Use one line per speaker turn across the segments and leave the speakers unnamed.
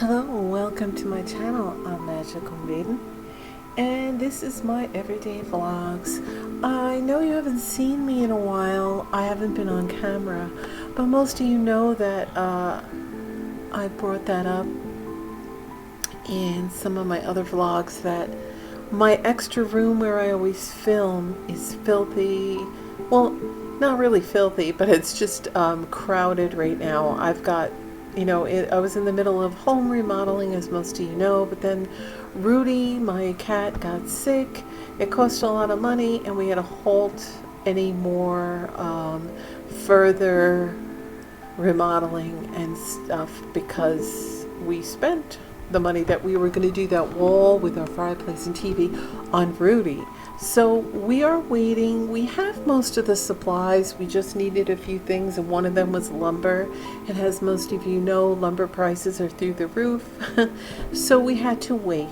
Hello and welcome to my channel. I'm Magical Maiden, and this is my everyday vlogs. I know you haven't seen me in a while. I haven't been on camera, but most of you know that I brought that up in some of my other vlogs, that my extra room where I always film is filthy. Well, not really filthy, but it's just crowded right now. I've got, I was in the middle of home remodeling, as most of you know, but then Rudy, my cat, got sick. It cost a lot of money, and we had to halt any more further remodeling and stuff because we spent the money that we were going to do that wall with our fireplace and TV on Rudy. So we are waiting. We have most of the supplies. We just needed a few things, and one of them was lumber. And as most of you know, lumber prices are through the roof. So we had to wait.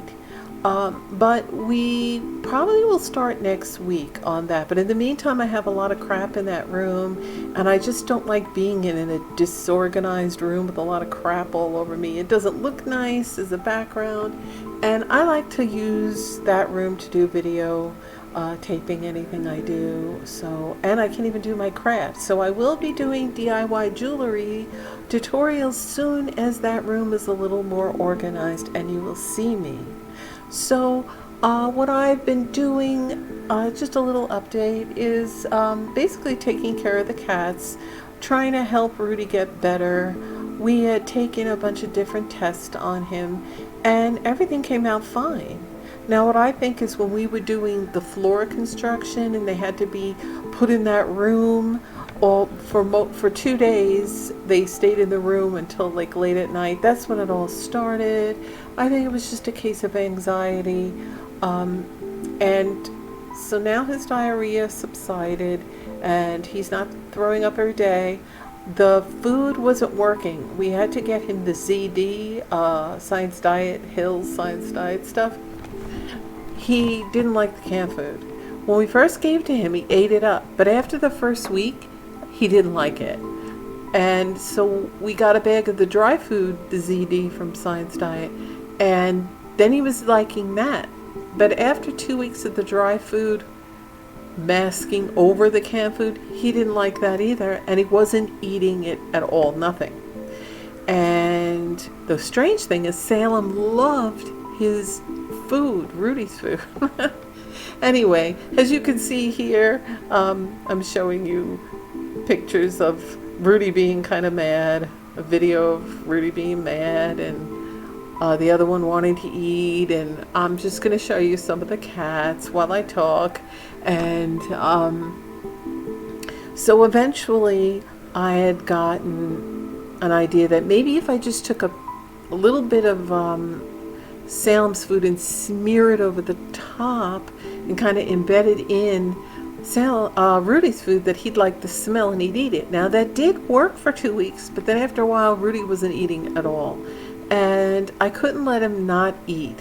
But we probably will start next week on that. But in the meantime, I have a lot of crap in that room, and I just don't like being in a disorganized room with a lot of crap all over me. It doesn't look nice as a background, and I like to use that room to do video taping, anything I do. So, and I can even do my craft. So I will be doing DIY jewelry tutorials soon as that room is a little more organized, and you will see me. So what I've been doing, just a little update, is basically taking care of the cats, trying to help Rudy get better. We had taken a bunch of different tests on him, and everything came out fine. Now what I think is, when we were doing the floor construction and they had to be put in that room, for 2 days, they stayed in the room until like late at night. That's when it all started. I think it was just a case of anxiety, and so now his diarrhea subsided and he's not throwing up every day. The food wasn't working. We had to get him the ZD, Science Diet, Hills Science Diet stuff. He didn't like the canned food. When we first gave to him, he ate it up, but after the first week, he didn't like it. And so we got a bag of the dry food, the ZD from Science Diet, and then he was liking that. But after 2 weeks of the dry food masking over the canned food, he didn't like that either, and he wasn't eating it at all, nothing. And the strange thing is, Salem loved his food, Rudy's food. Anyway, as you can see here, I'm showing you pictures of Rudy being kind of mad, a video of Rudy being mad, and the other one wanting to eat. And I'm just going to show you some of the cats while I talk. And so eventually I had gotten an idea that maybe if I just took a little bit of Salem's food and smear it over the top and kind of embed it in Rudy's food, that he'd like the smell and he'd eat it. Now that did work for 2 weeks, but then after a while Rudy wasn't eating at all, and I couldn't let him not eat.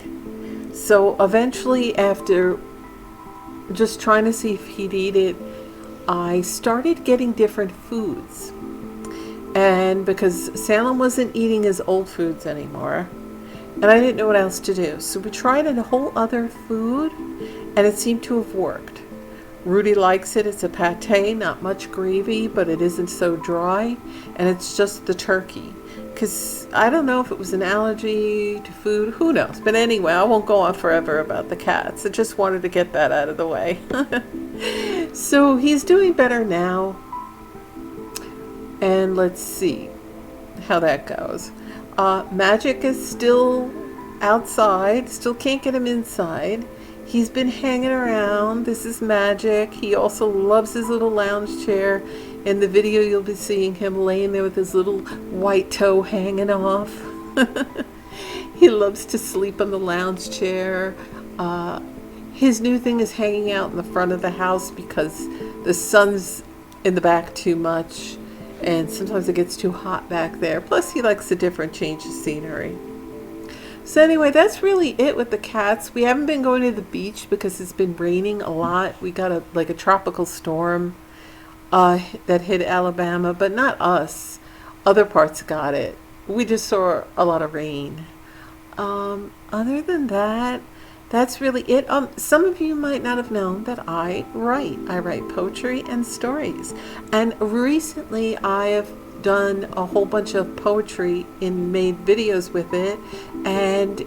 So eventually, after just trying to see if he'd eat it, I started getting different foods. And because Salem wasn't eating his old foods anymore, and I didn't know what else to do, so we tried a whole other food, and it seemed to have worked. Rudy likes it. It's a pate, not much gravy, but it isn't so dry, and it's just the turkey. Because I don't know if it was an allergy to food, who knows. But anyway, I won't go on forever about the cats. I just wanted to get that out of the way. So he's doing better now, and let's see how that goes. Magic is still outside, still can't get him inside. He's been hanging around. This is Magic. He also loves his little lounge chair. In the video, you'll be seeing him laying there with his little white toe hanging off. He loves to sleep on the lounge chair. His new thing is hanging out in the front of the house because the sun's in the back too much, and sometimes it gets too hot back there. Plus, he likes a different change of scenery. So anyway, that's really it with the cats. We haven't been going to the beach because it's been raining a lot. We got a tropical storm that hit Alabama, but not us. Other parts got it. We just saw a lot of rain. Other than that, that's really it. Some of you might not have known that I write. I write poetry and stories. And recently I have done a whole bunch of poetry and made videos with it. And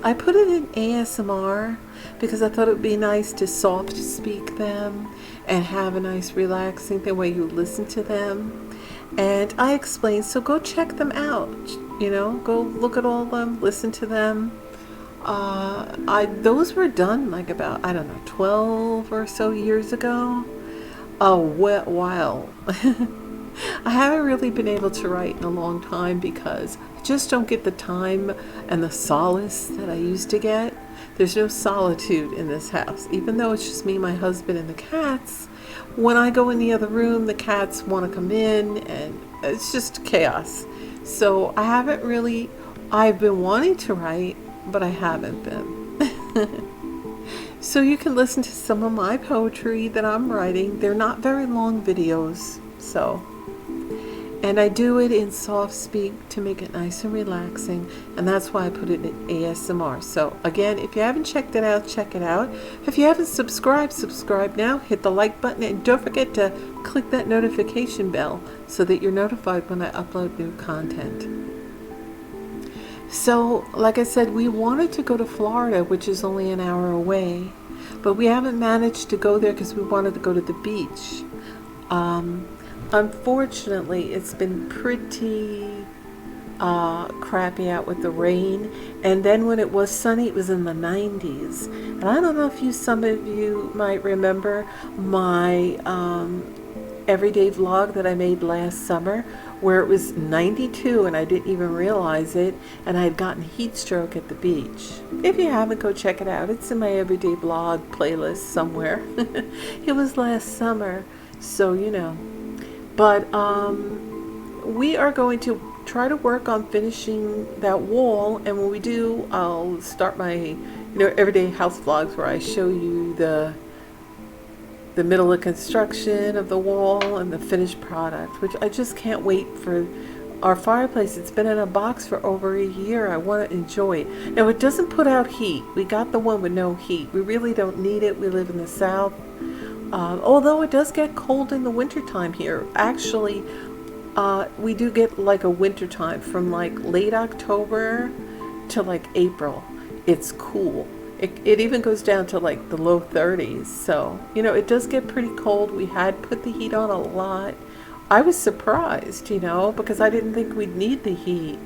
I put it in ASMR because I thought it would be nice to soft speak them and have a nice relaxing thing where you listen to them. And I explained, so go check them out. Go look at all of them, listen to them. Those were done like about, I don't know, 12 or so years ago. A while. I haven't really been able to write in a long time because I just don't get the time and the solace that I used to get. There's no solitude in this house. Even though it's just me, my husband, and the cats, when I go in the other room, the cats want to come in, and it's just chaos. So I've been wanting to write, but I haven't been. So you can listen to some of my poetry that I'm writing. They're not very long videos, and I do it in soft speak to make it nice and relaxing, and that's why I put it in ASMR. So again, if you haven't checked it out, check it out. If you haven't subscribed, subscribe now. Hit the like button, and don't forget to click that notification bell so that you're notified when I upload new content. So, like I said, we wanted to go to Florida, which is only an hour away, but we haven't managed to go there because we wanted to go to the beach. Unfortunately, it's been pretty crappy out with the rain, and then when it was sunny, it was in the 90s. And I don't know if some of you might remember my everyday vlog that I made last summer, where it was 92 and I didn't even realize it, and I had gotten heat stroke at the beach. If you haven't, go check it out. It's in my everyday vlog playlist somewhere. It was last summer, so But we are going to try to work on finishing that wall, and when we do, I'll start my everyday house vlogs where I show you the middle of construction of the wall and the finished product, which I just can't wait for. Our fireplace, it's been in a box for over a year. I want to enjoy it. Now, it doesn't put out heat. We got the one with no heat. We really don't need it. We live in the South. Although it does get cold in the wintertime here. Actually, we do get like a wintertime from like late October to like April. It's cool. It even goes down to like the low 30s. So, it does get pretty cold. We had put the heat on a lot. I was surprised, because I didn't think we'd need the heat.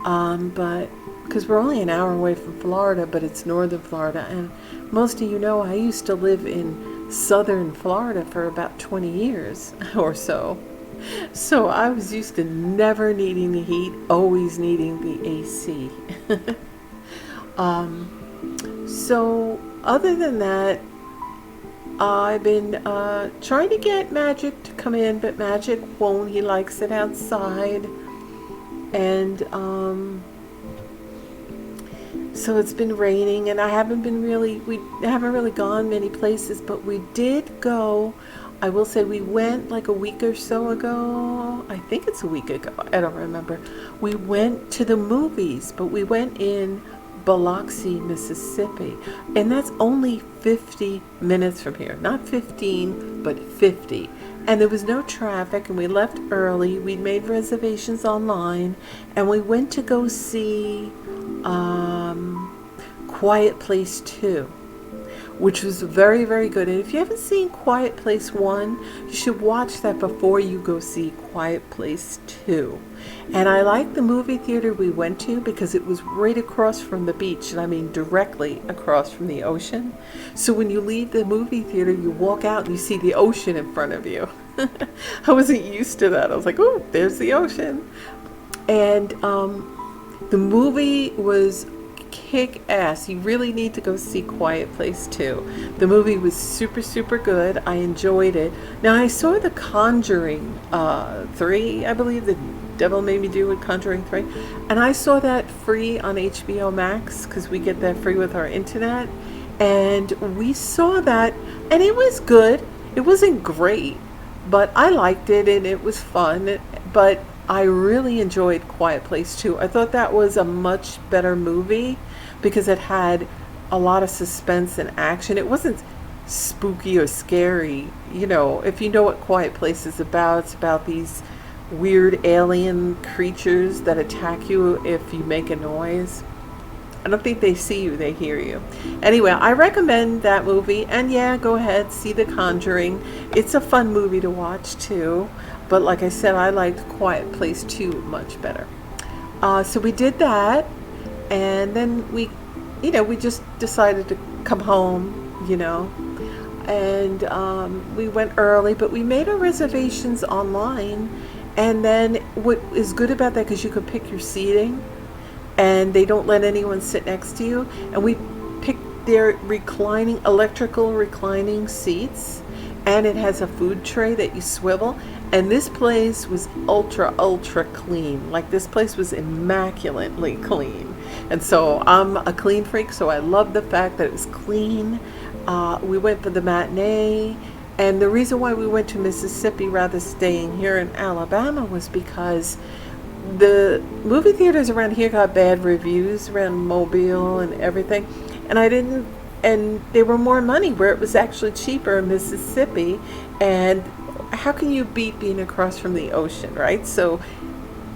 But because we're only an hour away from Florida, but it's northern Florida. And most of I used to live in southern Florida for about 20 years or so. So I was used to never needing the heat, always needing the AC. So other than that, I've been trying to get Magic to come in, but Magic won't. He likes it outside. And so it's been raining, and we haven't really gone many places, but we did go. I will say we went like a week or so ago. I think it's a week ago. I don't remember. We went to the movies, but we went in Biloxi, Mississippi, and that's only 50 minutes from here. Not 15, but 50. And there was no traffic, and we left early. We made reservations online, and we went to go see Quiet Place 2, which was very, very good. And if you haven't seen Quiet Place 1, you should watch that before you go see Quiet Place 2. And I liked the movie theater we went to because it was right across from the beach, and I mean directly across from the ocean. So when you leave the movie theater, you walk out and you see the ocean in front of you. I wasn't used to that. I was like, oh, there's the ocean. And the movie was kick ass. You really need to go see Quiet Place 2. The movie was super, super good. I enjoyed it. Now, I saw The Conjuring 3, I believe, The Devil Made Me Do It, Conjuring 3. And I saw that free on HBO Max because we get that free with our internet. And we saw that, and it was good. It wasn't great, but I liked it, and it was fun. But I really enjoyed Quiet Place 2. I thought that was a much better movie because it had a lot of suspense and action. It wasn't spooky or scary. You know, if you know what Quiet Place is about, it's about these weird alien creatures that attack you if you make a noise. I don't think they see you, they hear you. Anyway, I recommend that movie. And yeah, go ahead, see The Conjuring. It's a fun movie to watch too. But like I said, I liked Quiet Place 2 much better. So we did that. And then we just decided to come home, And we went early, but we made our reservations online. And then what is good about that, because you could pick your seating, and they don't let anyone sit next to you. And we picked their electrical reclining seats, and it has a food tray that you swivel. And this place was ultra, ultra clean. Like, this place was immaculately clean. And so I'm a clean freak, so I love the fact that it was clean. We went for the matinee. And the reason why we went to Mississippi rather than staying here in Alabama was because the movie theaters around here got bad reviews around Mobile and everything. And they were more money where it was actually cheaper in Mississippi. And how can you beat being across from the ocean, right? So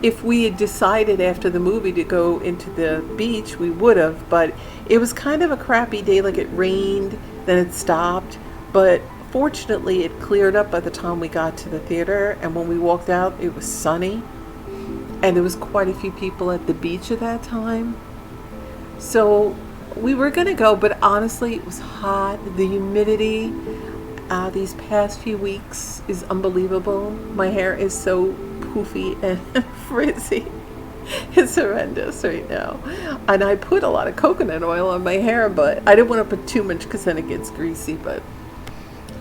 if we had decided after the movie to go into the beach, we would have, but it was kind of a crappy day. Like, it rained, then it stopped, but fortunately it cleared up by the time we got to the theater, and when we walked out it was sunny, and there was quite a few people at the beach at that time. So we were gonna go, but honestly it was hot. The humidity these past few weeks is unbelievable. My hair is so poofy and frizzy. It's horrendous right now. And I put a lot of coconut oil on my hair, but I didn't want to put too much because then it gets greasy. But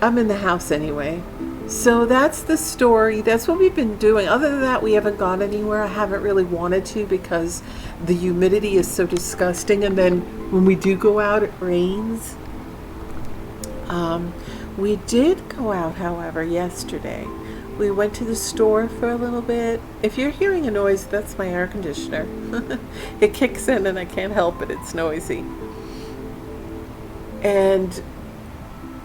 I'm in the house anyway. So that's the story. That's what we've been doing. Other than that, we haven't gone anywhere. I haven't really wanted to because the humidity is so disgusting. And then when we do go out, it rains. We did go out, however, yesterday. We went to the store for a little bit. If you're hearing a noise, that's my air conditioner. It kicks in and I can't help it. It's noisy. And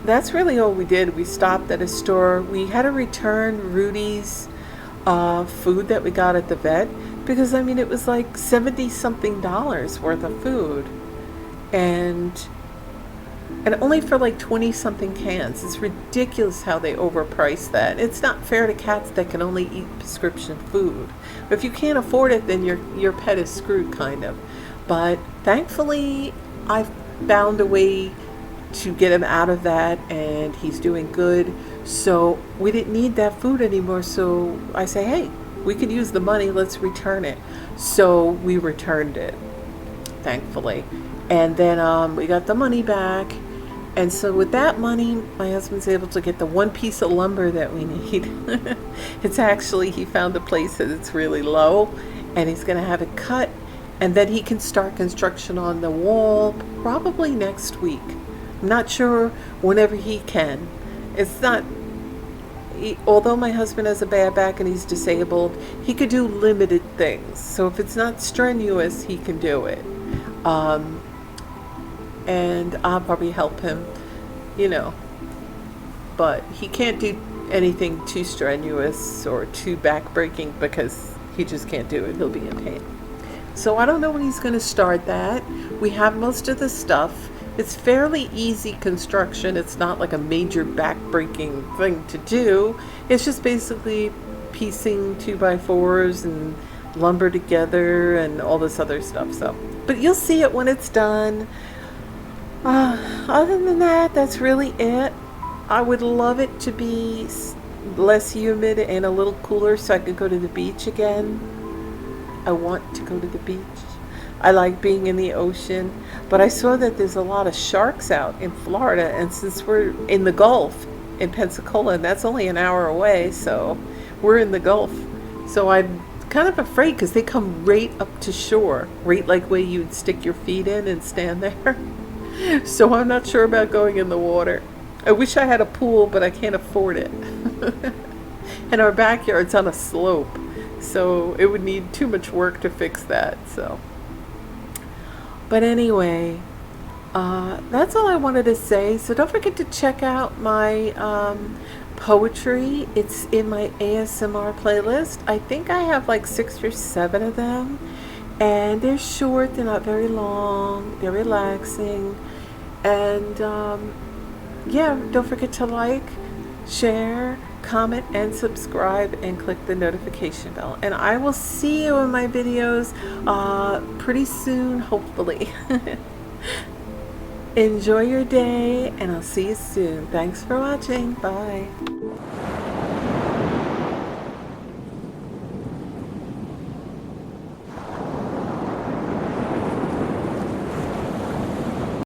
that's really all we did. We stopped at a store. We had to return Rudy's food that we got at the vet because, it was like $70 something worth of food. And only for like 20 something cans. It's ridiculous how they overprice that. It's not fair to cats that can only eat prescription food. But if you can't afford it, then your pet is screwed, kind of. But thankfully, I found a way to get him out of that, and he's doing good. So we didn't need that food anymore. So I say, hey, we could use the money. Let's return it. So we returned it, thankfully. And then we got the money back. And so with that money, my husband's able to get the one piece of lumber that we need. It's actually, he found a place that it's really low, and he's going to have it cut. And then he can start construction on the wall probably next week. I'm not sure, whenever he can. It's not, although my husband has a bad back and he's disabled, he could do limited things. So if it's not strenuous, he can do it. And I'll probably help him, but he can't do anything too strenuous or too backbreaking because he just can't do it. He'll be in pain. So I don't know when he's going to start that. We have most of the stuff. It's fairly easy construction. It's not like a major backbreaking thing to do. It's just basically piecing 2x4s and lumber together and all this other stuff. So, but you'll see it when it's done. Other than that, that's really it. I would love it to be less humid and a little cooler so I could go to the beach again. I want to go to the beach. I like being in the ocean, but I saw that there's a lot of sharks out in Florida, and since we're in the Gulf in Pensacola, and that's only an hour away, so we're in the Gulf. So I'm kind of afraid because they come right up to shore, right like where you'd stick your feet in and stand there. So I'm not sure about going in the water. I wish I had a pool, but I can't afford it. And our backyard's on a slope. So it would need too much work to fix that. So, but anyway, that's all I wanted to say. So don't forget to check out my poetry. It's in my ASMR playlist. I think I have like 6 or 7 of them. And they're short, they're not very long, they're relaxing. And yeah, don't forget to like, share, comment, and subscribe, and click the notification bell. And I will see you in my videos pretty soon, hopefully. Enjoy your day, and I'll see you soon. Thanks for watching. Bye.